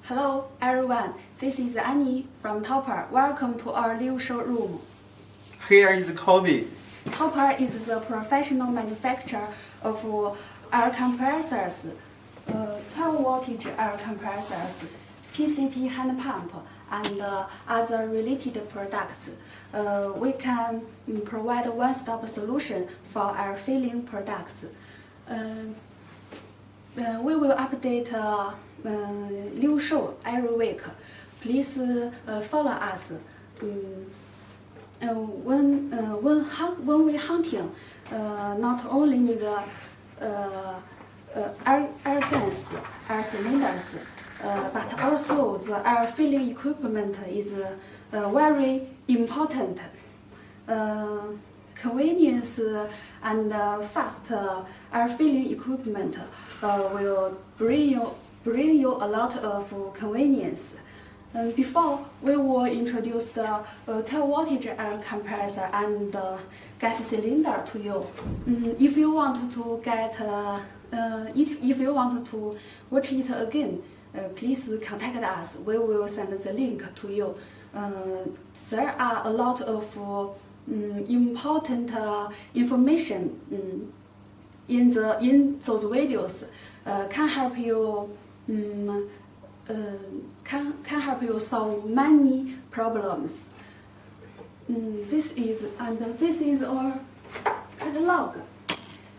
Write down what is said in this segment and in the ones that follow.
Hello everyone, this is Annie from topa. Welcome to our new showroom. Here is Kobe. topa is the professional manufacturer of air compressors, 12 voltage air compressors, PCP hand pump, and other related products. We can provide a one-stop solution for air filling products. We will update new show every week. Please follow us. When we hunting, not only need air guns, air cylinders, but also the air filling equipment is very important. Convenience and fast air filling equipment will bring you a lot of convenience. Before, we will introduce the 12 voltage air compressor and gas cylinder to you. If you want to get, if you want to watch it again, please contact us. We will send the link to you. There are a lot of important information in those videos. Can help you can help you solve many problems. This is our catalog.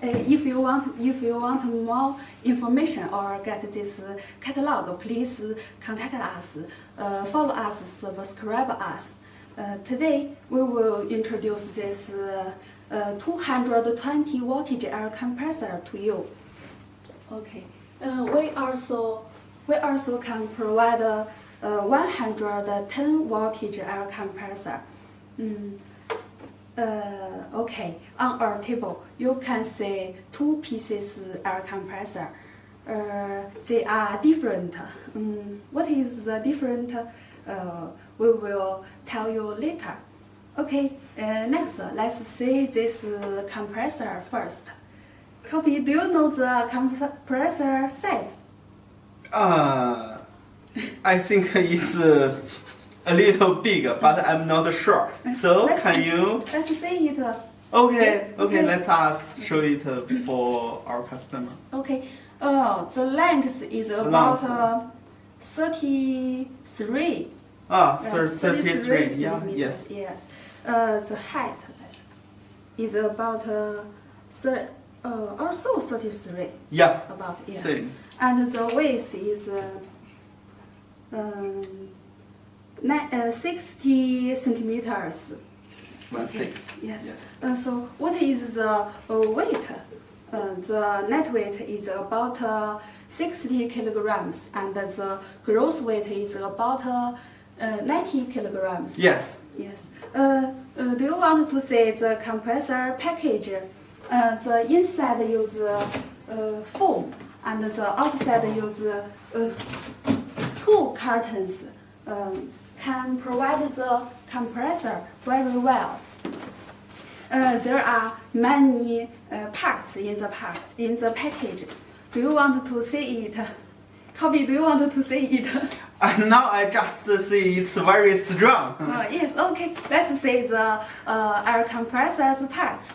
If you want more information or get this catalog, please contact us, follow us, subscribe us. Today we will introduce this 220 voltage air compressor to you. Okay. We also can provide a 110 voltage air compressor. Okay, on our table you can see two pieces air compressor. They are different. What is the different? We will tell you later. Okay, next let's see this compressor first. Kobe, do you know the compressor size? I think it's a little big, but I'm not sure. So can you? Let's see it. Okay. Let us show it for our customer. Okay. The length is about 33. 33. Yeah. Yes. Yes. The height is about also 33. Yeah. About yes. Same. And the width is 60 centimeters. 16. Yes. So what is the weight? The net weight is about 60 kilograms, and the gross weight is about 90 kilograms. Yes. Yes. Do you want to see the compressor package? The inside use foam, and the outside use two cartons. Can provide the compressor very well. There are many parts in the package. Do you want to see it? Kobe, do you want to see it? Now I just see it's very strong. Yes. Okay. Let's see the air compressor's parts.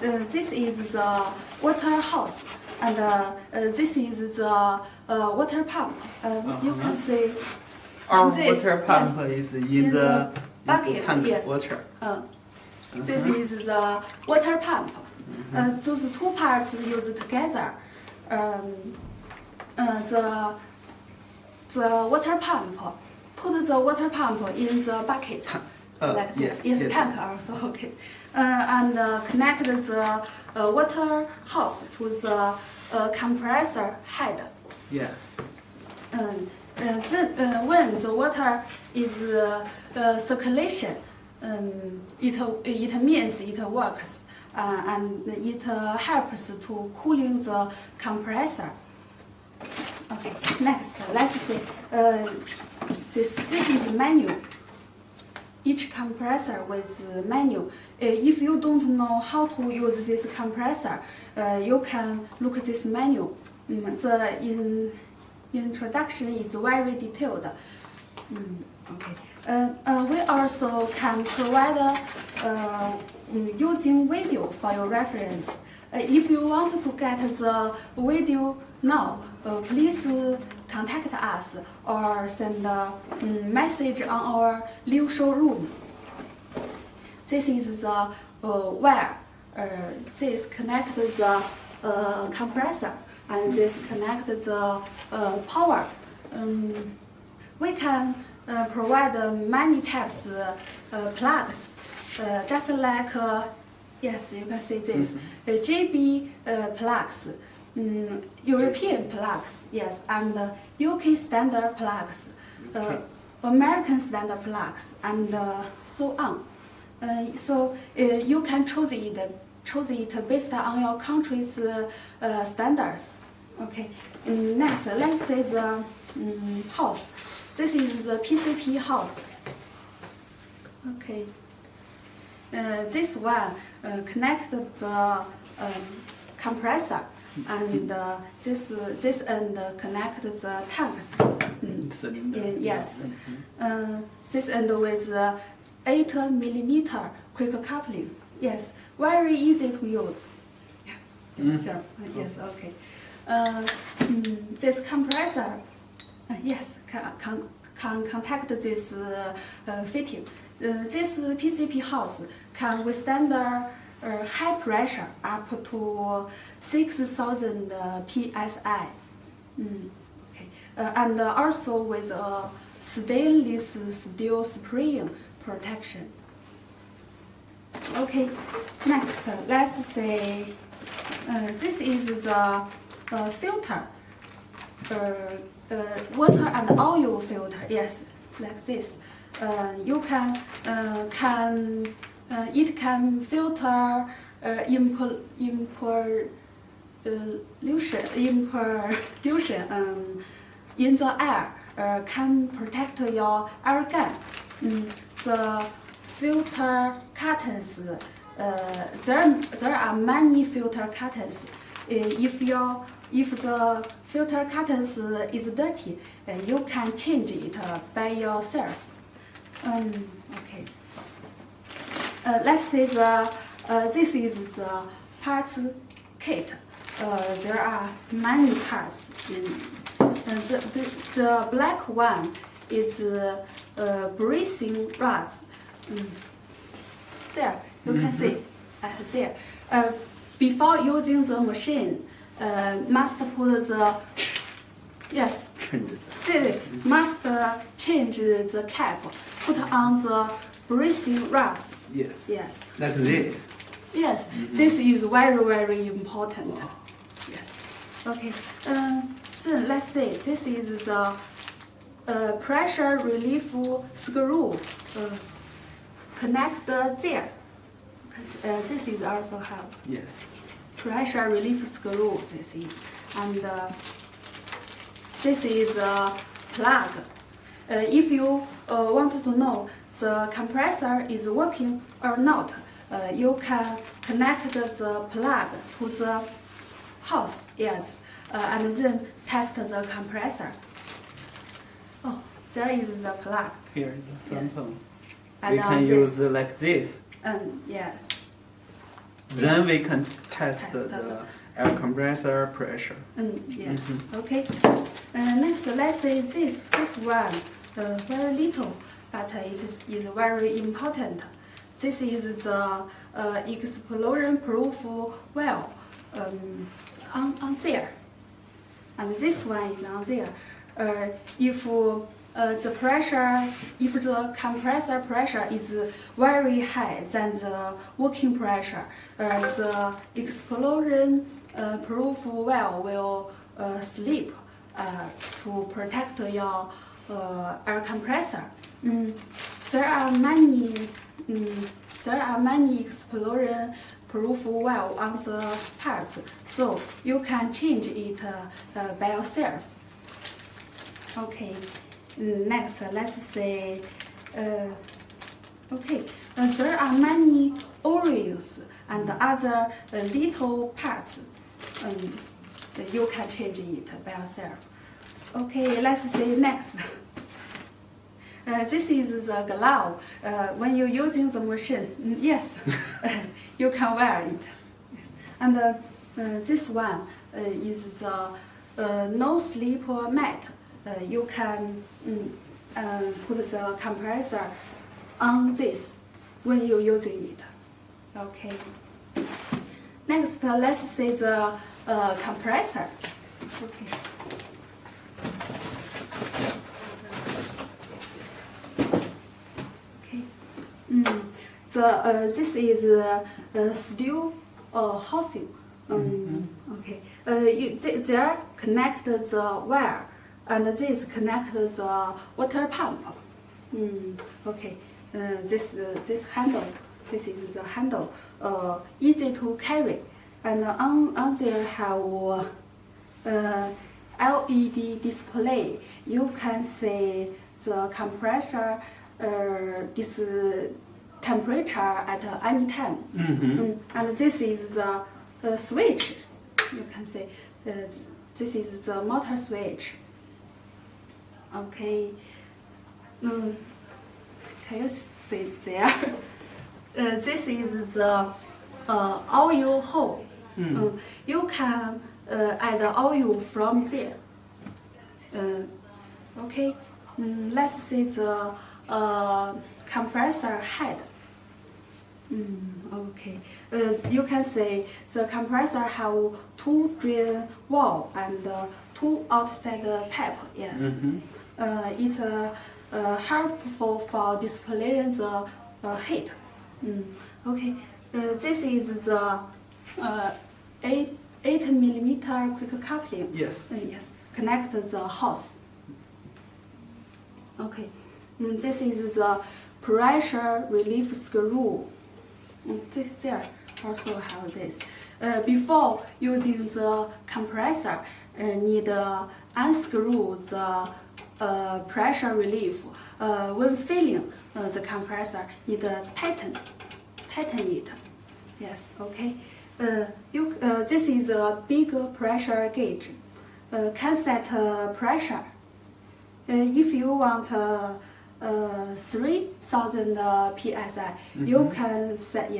Okay. This is the water hose. And this is the water pump. You can see. Our this, water pump is in the bucket. tank Yes. water. This is the water pump. Those two parts used together. The water pump. Put the water pump in the bucket. Like this. Yes, tank also. Okay. And connect the water hose to the compressor head. Yeah. When the water is circulation, it means it works, and it helps to cooling the compressor. Okay. Next, let's see. This is the menu. each compressor with menu. If you don't know how to use this compressor, you can look at this menu. The introduction is very detailed. Okay. We also can provide using video for your reference. If you want to get the video now, please contact us or send a message on our live showroom. This is the wire. This connects the compressor, and this connects the power. We can provide many types plugs, just like yes, you can see this GB plugs, European plugs, yes, and UK standard plugs, American standard plugs, and so on. So you can choose it based on your country's standards. Okay. Next, let's say the house. This is the PCP house. Okay. This one connect the compressor, and this end connect the tanks. Yes. This end with 8 millimeter quick coupling. Yes, very easy to use. Sure. Yes. Okay. This compressor, yes, can contact this fitting. This PCP house can withstand high pressure up to 6,000 psi. Okay. And also with a stainless steel spring protection. Okay. Next, let's say this is the filter, water and oil filter. Yes, like this. You it can filter impollution in the air. Can protect your airgun. The filter curtains. There are many filter curtains. If the filter curtains is dirty, you can change it by yourself. Okay. Let's say this is the parts kit. There are many parts in. The black one is bracing rods. There, you can see there. Before using the machine, must put the yes. Must change the cap. Put on the bracing rods. Yes. Yes. Like this. Yes. This is very, very important. Wow. Yes. Okay. Then let's say this is the pressure relief screw. Connect there. This is also have. Yes. Pressure relief screw. This is, and this is a plug. If you want to know the compressor is working or not, you can connect the plug to the house, yes, and then test the compressor. Oh, there is the plug. Here is a sample. Yes. We can use like this. Yes. Then we can test the air compressor pressure. Yes. Okay. Next, let's say this one, very little, but it is very important. This is the explosion-proof valve on there, and this one is on there. If the compressor pressure is very high than the working pressure, the explosion-proof valve will slip to protect your air compressor. There are many explosion-proof valve on the parts, so you can change it by yourself. Okay. Next, let's say Okay, there are many O-rings and other little parts. You can change it by yourself. Okay, let's see next. This is the glove. When you're using the machine, yes, you can wear it. And this one is the no-slip mat. You can put the compressor on this when you're using it. Okay. Next, let's see the compressor. Okay. Okay. This is steel housing. Okay. There connect the wire, and this connect the water pump. Okay. This handle. This is the handle. Easy to carry, and on there have LED display. You can see the compressor this temperature at any time. And this is the switch. You can see this is the motor switch. Okay. Can you see there? This is the oil hole. You can add oil from there. Okay. Let's see the compressor head. Okay. You can see the compressor have 2 drain valve and 2 outside pipe. Yes. It's helpful for displaying the heat. Okay. This is the 8mm quick coupling. Yes. Yes. Connect the hose. Okay. This is the pressure relief screw. There also have this. Before using the compressor, need unscrew the pressure relief. When filling the compressor, need tighten it. Yes. Okay. This is a big pressure gauge. Can set pressure. If you want 3,000 psi, you can set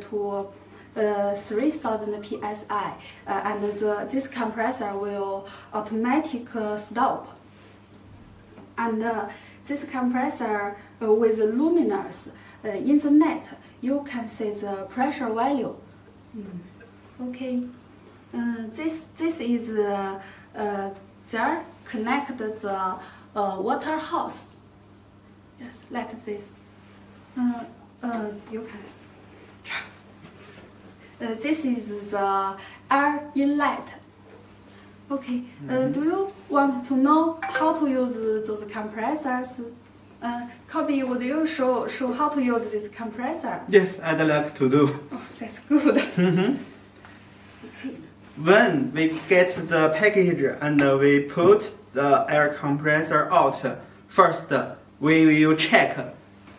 to 3,000 psi, and this compressor will automatic stop. And this compressor with luminous in the net, you can see the pressure value. Okay. This is there connect the water hose. Yes, like this. You can. This is the air inlet. Okay. Do you want to know how to use those compressors? Kobe, would you show how to use this compressor? Yes, I'd like to do. Oh, that's good. Okay. When we get the package and we put the air compressor out, first we will check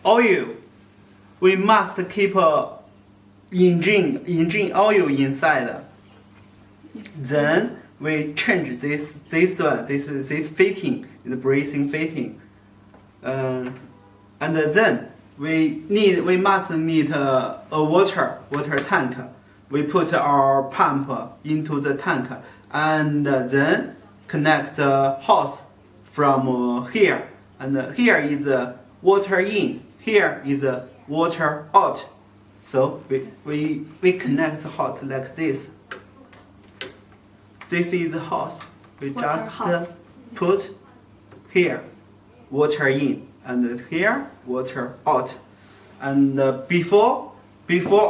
oil. We must keep engine oil inside. Yes. Then we change this fitting, the bracing fitting, and then we must need a water tank. We put our pump into the tank and then connect the hose from here. And here is water in, here is water out. So we connect the hose like this. This is the hose. We Water just hose. put here water in and here water out. And before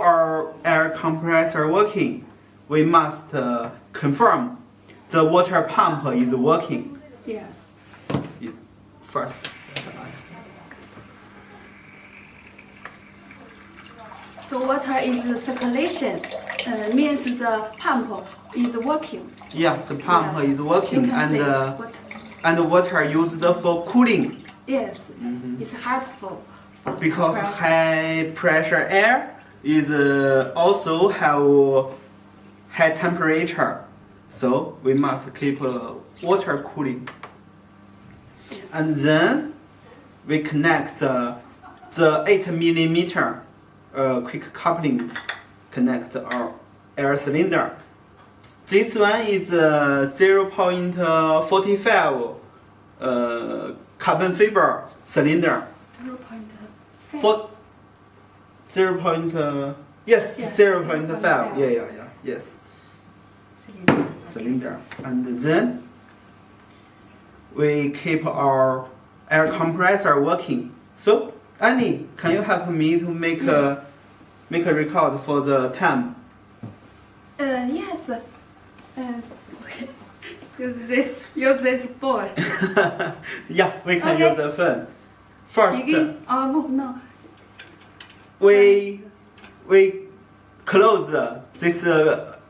our air compressor working, we must confirm the water pump is working. Yes. First, let us. So water is circulation, means the pump is working. Yeah, the pump Yes. is working You can see and water used for cooling. Yes, it's helpful because high pressure air is also have high temperature, so we must keep water cooling. And then we connect the 8 millimeter quick coupling connect our air cylinder. This one is 0.45 carbon fiber cylinder. 0.5. 0.5. Yes. Cylinder. And then we keep our air compressor working. So Annie, can you help me to make a record for the time? Yes. Okay. Use this board. Yeah, we can Okay. use the phone. First, Begin. No. we close this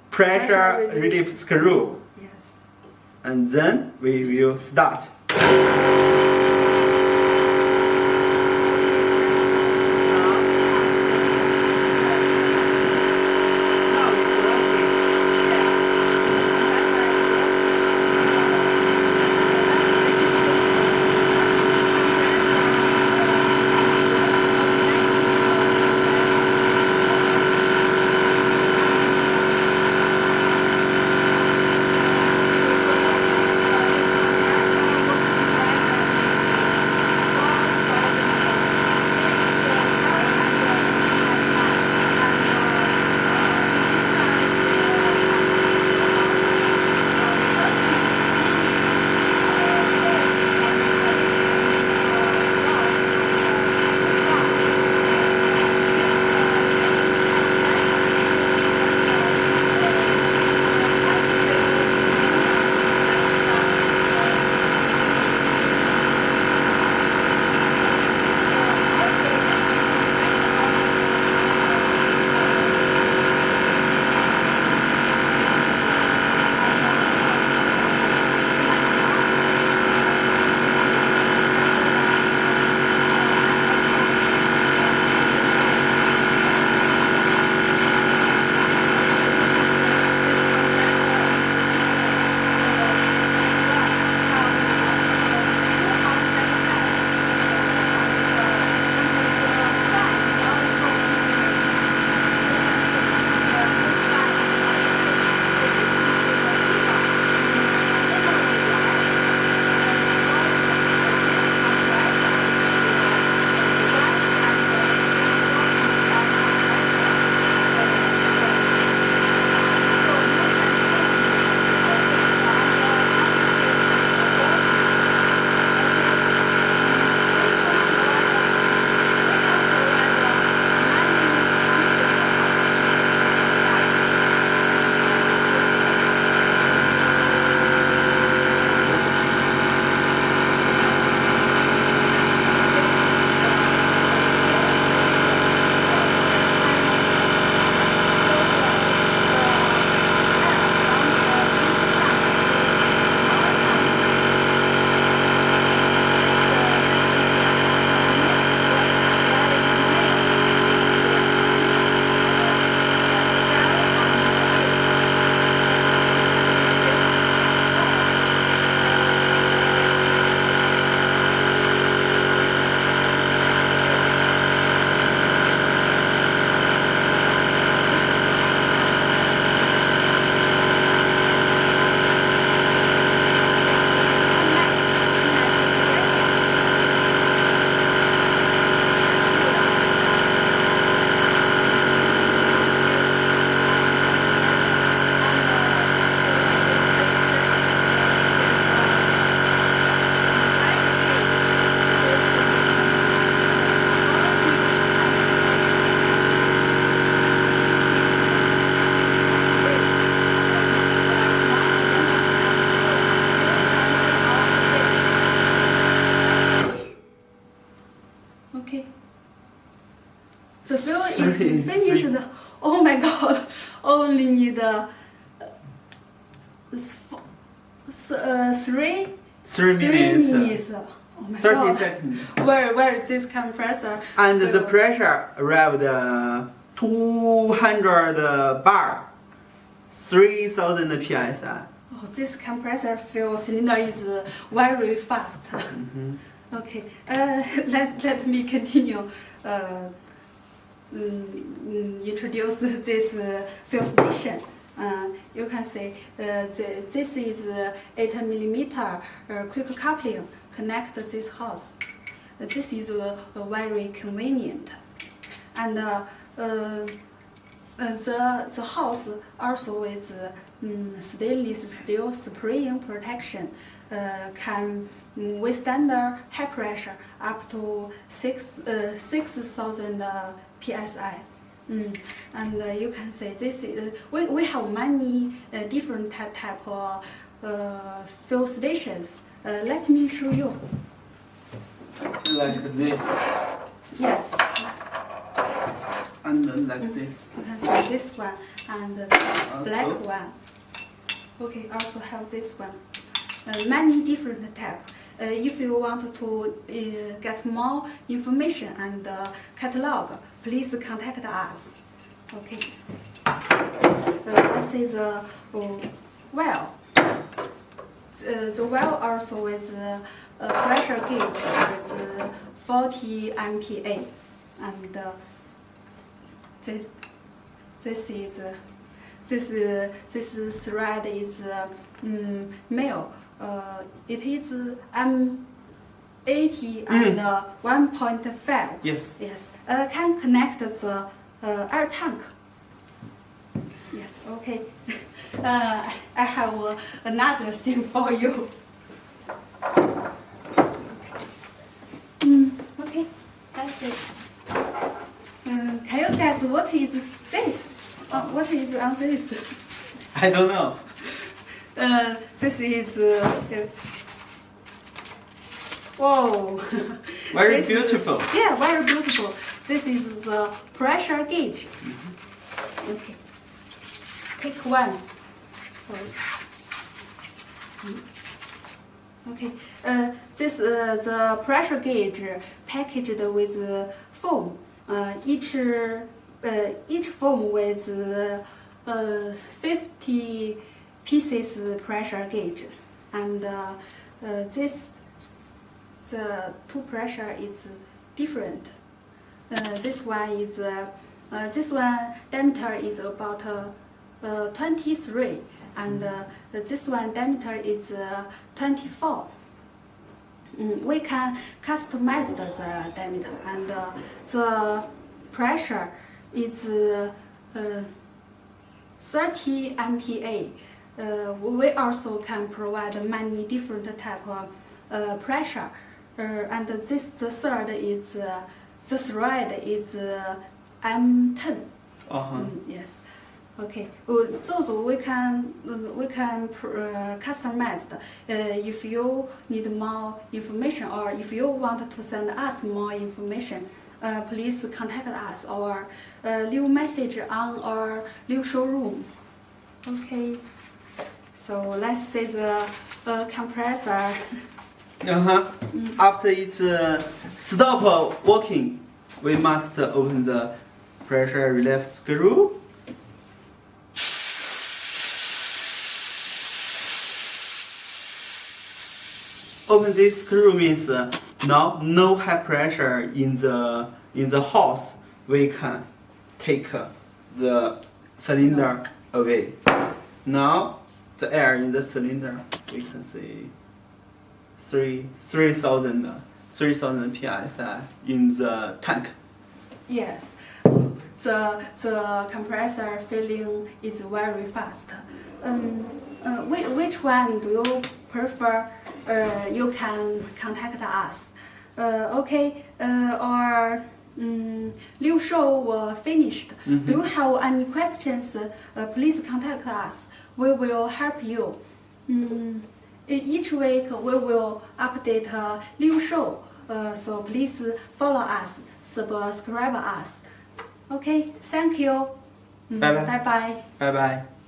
pressure relief screw, Yes. and then we will start. finished. Oh my god, only need Three minutes. Oh my 30 God. seconds. Where is this compressor? And the will- pressure arrived 200 bar, 3000 psi. Oh, this compressor fuel cylinder is very fast. Okay, let me continue. Introduce this fuel station. You can see this is 8 millimeter quick coupling connect this house. This is very convenient, and the house also with stainless steel spring protection can withstand high pressure up to 6,000 psi. And you can see this is, we have many different type of fuel stations. Let me show you. Like this, Yes, and like this. you can see this one and the black one. Okay, also have this one. Many different types. If you want to get more information and catalog, please contact us. Okay. This is the well. The well also is a pressure gauge with 40 MPa, and this thread is male. It is M80 and 1.5. Yes. Yes. Can connect the air tank. Yes. Okay. I have another thing for you. Okay. That's it. Can you guess what is this? What is on this? I don't know. This is whoa. Very This beautiful. Yeah, very beautiful. This is the pressure gauge. Okay. Take one. Sorry. Okay. This the pressure gauge packaged with foam. Each foam with 50 pieces pressure gauge, and the two pressure is different. This one diameter is about 23, and this one diameter is 24. We can customize the diameter, and the pressure is 30 MPa. We also can provide many different type of pressure, and the third is the thread is M10. Yes. Okay. Those we can customize. If you need more information, or if you want to send us more information, please contact us or leave message on our new showroom. Okay. So let's see the compressor. After it's stop working, we must open the pressure relief screw. Open this screw means now no high pressure in the house. We can take the cylinder away. Now the air in the cylinder, we can see 3,000 psi in the tank. Yes, the compressor filling is very fast. Which one do you prefer? You can contact us. Okay, our new show finished. Do you have any questions? Please contact us. We will help you. Each week we will update a new show. So please follow us, subscribe us. Okay, thank you. Bye bye. Bye bye. Bye bye.